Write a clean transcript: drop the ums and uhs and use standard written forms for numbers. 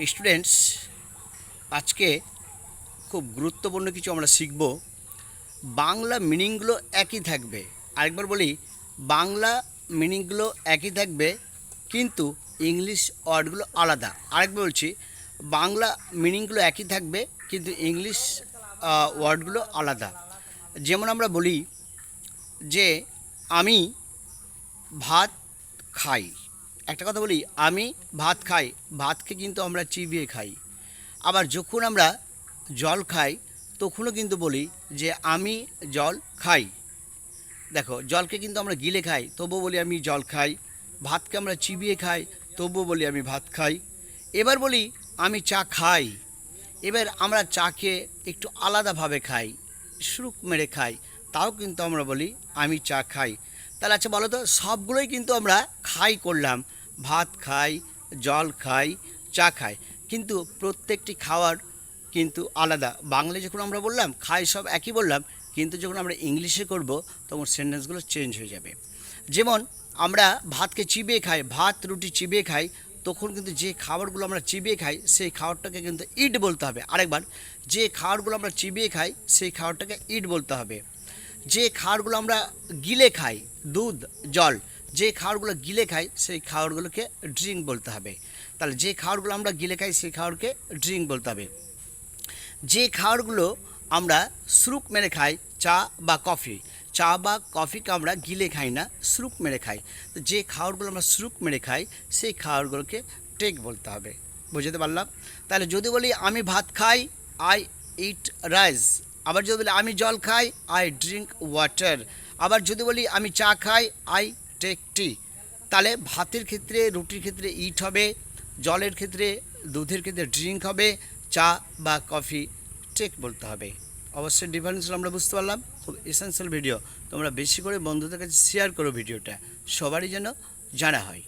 Students, আজকে খুব গুরুত্বপূর্ণ কিছু আমরা শিখব। বাংলা মিনিংগুলো একই থাকবে। আরেকবার বলি, বাংলা মিনিংগুলো একই থাকবে, কিন্তু ইংলিশ ওয়ার্ডগুলো আলাদা। আরেকবার বলছি, বাংলা মিনিংগুলো একই থাকবে, কিন্তু ইংলিশ ওয়ার্ডগুলো আলাদা। যেমন আমরা বলি যে আমি ভাত খাই। একটা কথা বলি, আমি ভাত খাই, ভাতকে কিন্তু আমরা চিবিয়ে খাই। আবার যখন আমরা জল খাই, তখনও কিন্তু বলি যে আমি জল খাই। দেখো, জলকে কিন্তু আমরা গিলে খাই, তবুও বলি আমি জল খাই। ভাতকে আমরা চিবিয়ে খাই, তবুও বলি আমি ভাত খাই। এবার বলি আমি চা খাই। এবার আমরা চাকে একটু আলাদাভাবে খাই, সুরুক মেরে খাই, তাও কিন্তু আমরা বলি আমি চা খাই। তাহলে আচ্ছা বলো তো, সবগুলোই কিন্তু আমরা খাই করলাম, ভাত খাই, জল খাই, চা খাই, কিন্তু প্রত্যেকটি খাওয়ার কিন্তু আলাদা। বাংলায় যখন আমরা বললাম খাই, সব একই বললাম, কিন্তু যখন আমরা ইংলিশে করব তখন সেন্টেন্সগুলো চেঞ্জ হয়ে যাবে। যেমন আমরা ভাতকে চিবিয়ে খাই, ভাত রুটি চিবিয়ে খাই, তখন কিন্তু যে খাবারগুলো আমরা চিবিয়ে খাই সেই খাবারটাকে কিন্তু ইট বলতে হবে। আরেকবার, যে খাবারগুলো আমরা চিবিয়ে খাই সেই খাবারটাকে ইট বলতে হবে। যে খাবারগুলো আমরা গিলে খাই, দুধ, জল, যে খাবারগুলো গিলে খাই সেই খাবারগুলোকে ড্রিঙ্ক বলতে হবে। তাহলে যে খাবারগুলো আমরা গিলে খাই সেই খাবারকে ড্রিঙ্ক বলতে হবে। যে খাবারগুলো আমরা স্রুক মেরে খাই, চা বা কফি, চা বা কফিকে আমরা গিলে খাই না, স্রুক মেরে খাই। তো যে খাবারগুলো আমরা স্রুক মেরে খাই সেই খাবারগুলোকে টেক বলতে হবে। বুঝতে পারলাম? তাহলে যদি বলি আমি ভাত খাই, আই ইট রাইস। আবার যদি বলি আমি জল খাই, আই ড্রিঙ্ক ওয়াটার। আবার যদি বলি আমি চা খাই, আই টেক টি। তাহলে ভাতের ক্ষেত্রে, রুটির ক্ষেত্রে ইট হবে, জলের ক্ষেত্রে, দুধের ক্ষেত্রে ড্রিঙ্ক হবে, চা বা কফি টেক বলতে হবে। অবশ্যই ডিফারেন্সগুলো আমরা বুঝতে পারলাম। খুব এসেন্সিয়াল ভিডিও, তোমরা বেশি করে বন্ধুদের কাছে শেয়ার করো ভিডিওটা, সবারই যেন জানা হয়।